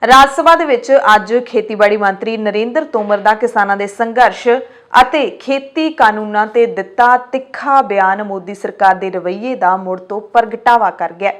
ਰਾਜ ਸਭਾ ਦੇ ਵਿੱਚ ਅੱਜ ਖੇਤੀਬਾੜੀ ਮੰਤਰੀ ਨਰਿੰਦਰ ਤੋਮਰ ਦਾ ਕਿਸਾਨਾਂ ਦੇ ਸੰਘਰਸ਼ ਅਤੇ ਖੇਤੀ ਕਾਨੂੰਨਾਂ ਤੇ ਦਿੱਤਾ ਤਿੱਖਾ ਬਿਆਨ ਮੋਦੀ ਸਰਕਾਰ ਦੇ ਰਵੱਈਏ ਦਾ ਮੁੜ ਤੋਂ ਪ੍ਰਗਟਾਵਾ ਕਰ ਗਿਆ।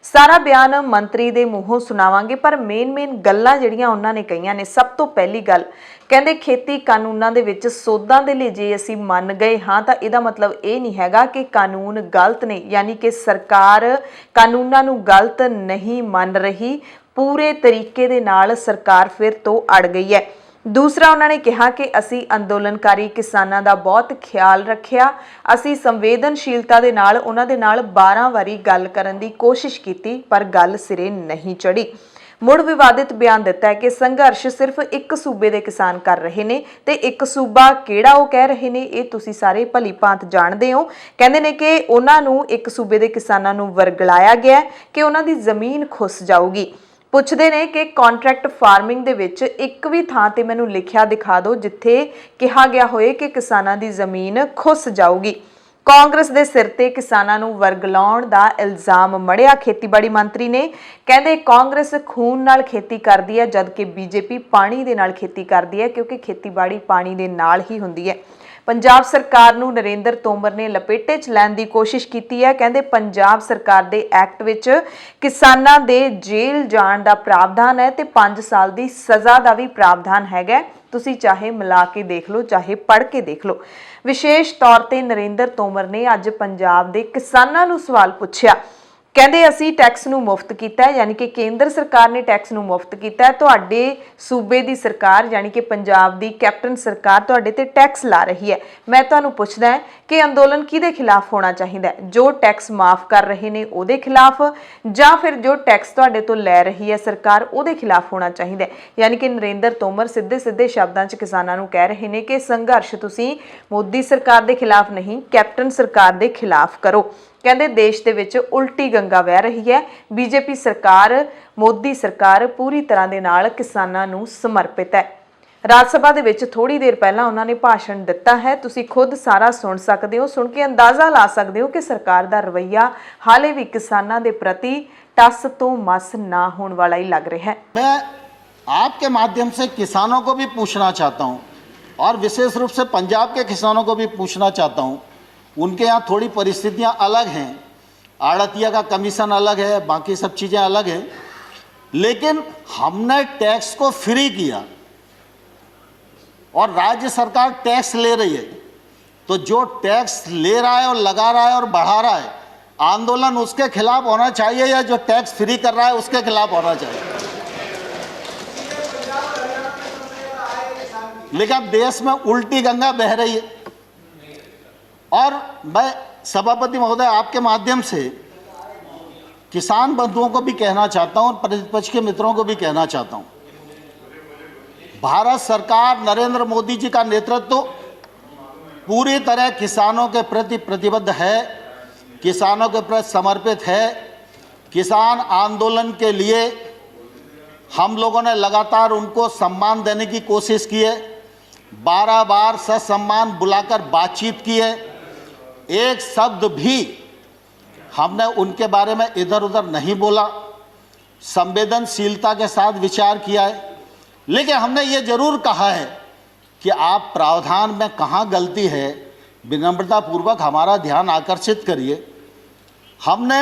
ਸਾਰਾ ਬਿਆਨ ਮੰਤਰੀ ਦੇ ਮੂੰਹੋਂ ਸੁਣਾਵਾਂਗੇ, ਪਰ ਮੇਨ ਗੱਲਾਂ ਜਿਹੜੀਆਂ ਉਹਨਾਂ ਨੇ ਕਹੀਆਂ ਨੇ। ਸਭ ਤੋਂ ਪਹਿਲੀ ਗੱਲ ਕਹਿੰਦੇ ਖੇਤੀ ਕਾਨੂੰਨਾਂ ਦੇ ਵਿੱਚ ਸੋਧਾਂ ਦੇ ਲਈ ਜੇ ਅਸੀਂ ਮੰਨ ਗਏ ਹਾਂ ਤਾਂ ਇਹਦਾ ਮਤਲਬ ਇਹ ਨਹੀਂ ਹੈਗਾ ਕਿ ਕਾਨੂੰਨ ਗਲਤ ਨੇ, ਯਾਨੀ ਕਿ ਸਰਕਾਰ ਕਾਨੂੰਨਾਂ ਨੂੰ ਗਲਤ ਨਹੀਂ ਮੰਨ ਰਹੀ। पूरे तरीके दे नाल सरकार फिर तो अड़ गई है। दूसरा उन्होंने कहा कि असी अंदोलनकारी किसानां दा बहुत ख्याल रखिया, असी संवेदनशीलता दे नाल उन्हां दे नाल 12 वारी गल करन दी कोशिश कीती पर गल सिरे नहीं चढ़ी। मुड़ विवादित बयान दिता है कि संघर्ष सिर्फ एक सूबे के किसान कर रहे ने ते एक सूबा किहड़ा वो कह रहे ने ये तुसी सारे भली भांत जानते हो। कहते हैं कि उन्हां नूं एक सूबे के किसानां नूं वरगलाया गया कि उन्हां दी जमीन खुस जाऊगी। पुछते ने कि कॉन्ट्रैक्ट फार्मिंग दे विच एक भी थां ते मैनूं लिखिया दिखा दो जिथे कहा गया होए कि किसानां दी जमीन खुस जाऊगी। कांग्रेस दे सिर ते किसानां नूं वरगलाउण दा इल्जाम मढ़िया खेतीबाड़ी मंत्री ने। कहंदे कांग्रेस खून नाल खेती करदी है जबकि बीजेपी पानी दे नाल खेती करदी है, क्योंकि खेतीबाड़ी पानी दे नाल ही हुंदी है। पंजाब सरकार नूं नरेंद्र तोमर ने लपेटे च लैण दी कोशिश कीती है। कहंदे पंजाब सरकार दे एक्ट विच किसानां दे जेल जाण दा प्रावधान है ते 5 साल दी सज़ा दा भी प्रावधान हैगा। तुसी चाहे मिला के देख लो, चाहे पढ़ के देख लो। विशेष तौर ते नरेंद्र तोमर ने अज पंजाब दे किसानां नूं सवाल पुछया। कहते असी टैक्स नूं मुफ्त कीता है, यानी कि केंद्र सरकार ने टैक्स नूं मुफ्त कीता है। तुहाडे सूबे दी सरकार यानी कि पंजाब दी कैप्टन सरकार तुहाडे ते टैक्स ला रही है। मैं तुहानूं पुछदा है कि अंदोलन किहदे खिलाफ होना चाहिए, जो टैक्स माफ कर रहे ने उहदे खिलाफ, जां फिर जो टैक्स तुहाडे तो लै रही है सरकार उहदे खिलाफ होना चाहिए। यानी कि नरेंद्र तोमर सीधे सीधे शब्दां च किसानां नूं कह रहे ने कि संघर्ष तुसीं मोदी सरकार दे खिलाफ नहीं, कैप्टन सरकार दे खिलाफ करो। कहते देश दे विच उल्टी गंगा वह रही है। बीजेपी सरकार मोदी सरकार पूरी तरह दे नाल किसानां नूं समर्पित है। राज सभा दे विच थोड़ी देर पहला उन्होंने भाषण दिता है, तुसी खुद सारा सुन सकते हो। सुन के अंदाज़ा ला सकते हो कि सरकार दा रवैया हाले भी किसानां दे प्रति टस तो मस ना होने वाला ही लग रहा है। मैं आपके माध्यम से किसानों को भी पूछना चाहता हूँ और विशेष रूप से पंजाब के किसानों को भी पूछना चाहता हूँ। उनके यहाँ थोड़ी परिस्थितियाँ अलग हैं, आड़तिया का कमीशन अलग है, बाकी सब चीज़ें अलग हैं, लेकिन हमने टैक्स को फ्री किया और राज्य सरकार टैक्स ले रही है। तो जो टैक्स ले रहा है और लगा रहा है और बढ़ा रहा है, आंदोलन उसके खिलाफ होना चाहिए या जो टैक्स फ्री कर रहा है उसके खिलाफ होना चाहिए। लेकिन अब देश में उल्टी गंगा बह रही है और मैं सभापति महोदय आपके माध्यम से किसान बंधुओं को भी कहना चाहता हूं और प्रतिपक्ष के मित्रों को भी कहना चाहता हूं, भारत सरकार नरेंद्र मोदी जी का नेतृत्व पूरी तरह किसानों के प्रति प्रतिबद्ध है, किसानों के प्रति समर्पित है। किसान आंदोलन के लिए हम लोगों ने लगातार उनको सम्मान देने की कोशिश की है, 12 बार ससम्मान बुलाकर बातचीत की है। एक शब्द भी हमने उनके बारे में इधर उधर नहीं बोला, संवेदनशीलता के साथ विचार किया है। लेकिन हमने ये जरूर कहा है कि आप प्रावधान में कहाँ गलती है विनम्रतापूर्वक हमारा ध्यान आकर्षित करिए। हमने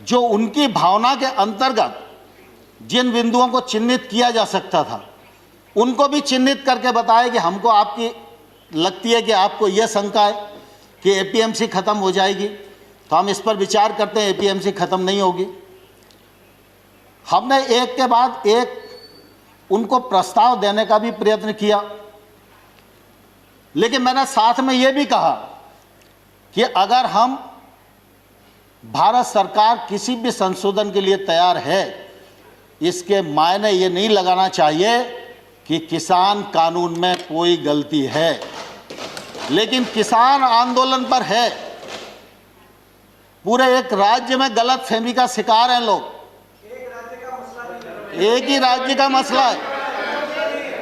जो उनकी भावना के अंतर्गत जिन बिंदुओं को चिन्हित किया जा सकता था उनको भी चिन्हित करके बताया कि हमको आपकी लगती है कि आपको यह शंका है कि एपीएमसी ख़त्म हो जाएगी, तो हम इस पर विचार करते हैं। एपीएमसी ख़त्म नहीं होगी। हमने एक के बाद एक उनको प्रस्ताव देने का भी प्रयत्न किया, लेकिन मैंने साथ में ये भी कहा कि अगर हम भारत सरकार किसी भी संशोधन के लिए तैयार है, इसके मायने ये नहीं लगाना चाहिए कि किसान कानून में कोई गलती है, लेकिन किसान आंदोलन पर है। पूरे एक राज्य में गलत फहमी का शिकार हैं लोग। एक ही राज्य का मसला है।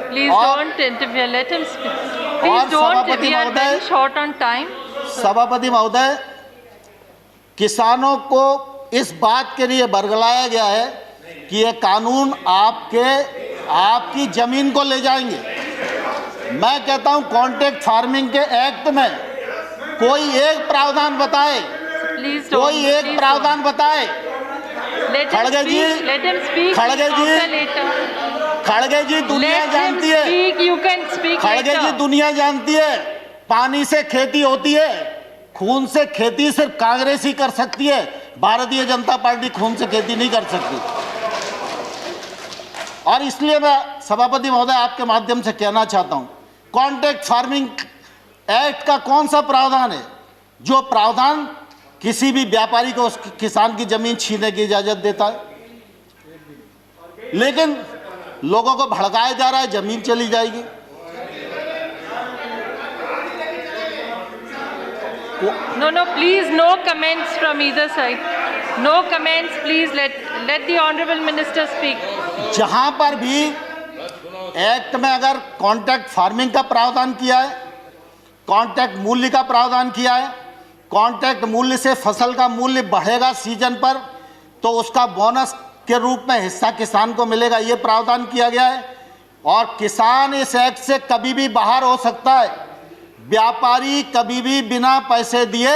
Please don't interfere. Let him speak. Please don't. We are very short on time. सभापति महोदय, किसानों को इस बात के लिए बरगलाया गया है कि ये कानून आपकी जमीन को ले जाएंगे। मैं कहता हूं कॉन्ट्रैक्ट फार्मिंग के एक्ट में कोई एक प्रावधान बताए, Please don't. कोई एक Please प्रावधान बताए। don't. Let him खड़गे जी, speak. Let him speak. खड़गे जी, After later. खड़गे जी दुनिया Let him जानती है, speak. You can speak खड़गे जी later. दुनिया जानती है, पानी से खेती होती है, खून से खेती सिर्फ कांग्रेस ही कर सकती है, भारतीय जनता पार्टी खून से खेती नहीं कर सकती। और इसलिए मैं सभापति महोदय आपके माध्यम से कहना चाहता हूं, कॉन्ट्रैक्ट फार्मिंग एक्ट का कौन सा प्रावधान है जो प्रावधान किसी भी व्यापारी को उस किसान की जमीन छीनने की इजाजत देता है? लेकिन लोगों को भड़काया जा रहा है, जमीन चली जाएगी। No, no, please, no comments from either side. No comments, please. Let the honorable minister speak. जहां पर भी एक्ट में अगर कॉन्ट्रैक्ट फार्मिंग का प्रावधान किया है, कॉन्ट्रैक्ट मूल्य का प्रावधान किया है, कॉन्ट्रैक्ट मूल्य से फसल का मूल्य बढ़ेगा सीजन पर तो उसका बोनस के रूप में हिस्सा किसान को मिलेगा, ये प्रावधान किया गया है। और किसान इस एक्ट से कभी भी बाहर हो सकता है, व्यापारी कभी भी बिना पैसे दिए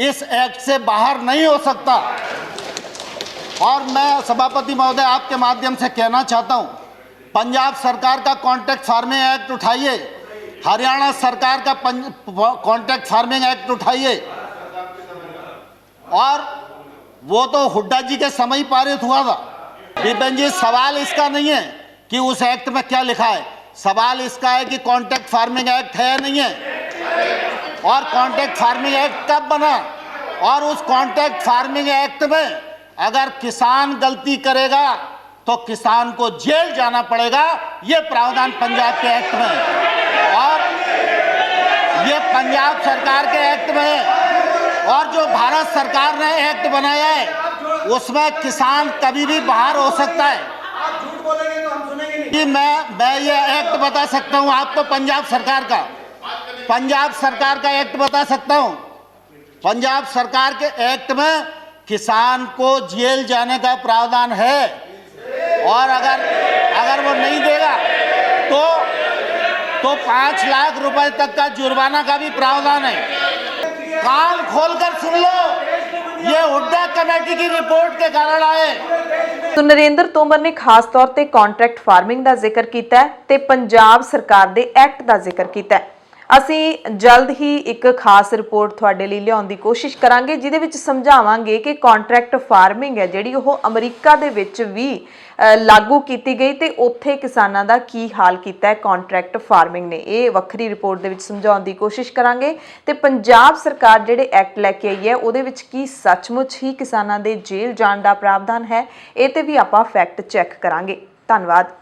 इस एक्ट से बाहर नहीं हो सकता। और मैं सभापति महोदय आपके माध्यम से कहना चाहता हूं, पंजाब सरकार का कॉन्ट्रैक्ट फार्मिंग एक्ट उठाइए, हरियाणा सरकार का कॉन्ट्रैक्ट फार्मिंग एक्ट उठाइए। और वो तो हुड्डा जी के समय ही पारित हुआ था। विपिन जी, सवाल इसका नहीं है कि उस एक्ट में क्या लिखा है, सवाल इसका है कि कॉन्ट्रैक्ट फार्मिंग एक्ट है या नहीं है, और कॉन्ट्रैक्ट फार्मिंग एक्ट कब बना, और उस कॉन्ट्रैक्ट फार्मिंग एक्ट में अगर किसान गलती करेगा तो किसान को जेल जाना पड़ेगा। ये प्रावधान पंजाब के एक्ट में है और ये पंजाब सरकार के एक्ट में है। और जो भारत सरकार ने एक्ट बनाया है उसमें किसान कभी भी बाहर हो सकता है। कि मैं ये एक्ट बता सकता हूं आपको, पंजाब सरकार का एक्ट बता सकता हूं। पंजाब सरकार के एक्ट में किसान को जेल जाने का प्रावधान है, और अगर वो नहीं देगा तो 5 लाख रुपए तक का जुर्माना का भी प्रावधान है। कान खोलकर सुन लो, ये हुड्डा कमेटी की रिपोर्ट के कारण आए। तो नरेंद्र तोमर ने खास तौर ते कॉन्ट्रैक्ट फार्मिंग का जिक्र किया है ते पंजाब सरकार दे एक्ट का जिक्र किया है। ਅਸੀਂ जल्द ही एक खास रिपोर्ट ਤੁਹਾਡੇ ਲਈ ਲਿਆਉਣ ਦੀ ਕੋਸ਼ਿਸ਼ ਕਰਾਂਗੇ ਜਿਹਦੇ ਵਿੱਚ ਸਮਝਾਵਾਂਗੇ ਕਿ ਕੌਂਟਰੈਕਟ ਫਾਰਮਿੰਗ ਹੈ ਜਿਹੜੀ ਉਹ ਅਮਰੀਕਾ ਦੇ ਵਿੱਚ ਵੀ ਲਾਗੂ ਕੀਤੀ ਗਈ ਤੇ ਉੱਥੇ ਕਿਸਾਨਾਂ ਦਾ ਕੀ ਹਾਲ ਕੀਤਾ ਹੈ ਕੌਂਟਰੈਕਟ ਫਾਰਮਿੰਗ ਨੇ। ਇਹ ਵੱਖਰੀ ਰਿਪੋਰਟ ਦੇ ਵਿੱਚ ਸਮਝਾਉਣ ਦੀ ਕੋਸ਼ਿਸ਼ ਕਰਾਂਗੇ ਤੇ ਪੰਜਾਬ ਸਰਕਾਰ ਜਿਹੜੇ ਐਕਟ ਲੈ ਕੇ ਆਈ ਹੈ ਉਹਦੇ ਵਿੱਚ ਕੀ ਸੱਚਮੁੱਚ ਹੀ ਕਿਸਾਨਾਂ ਦੇ ਜੇਲ੍ਹ ਜਾਣ ਦਾ ਪ੍ਰਾਵਧਾਨ ਹੈ, ਇਹ ਤੇ ਵੀ ਆਪਾਂ ਫੈਕਟ ਚੈੱਕ ਕਰਾਂਗੇ। ਧੰਨਵਾਦ।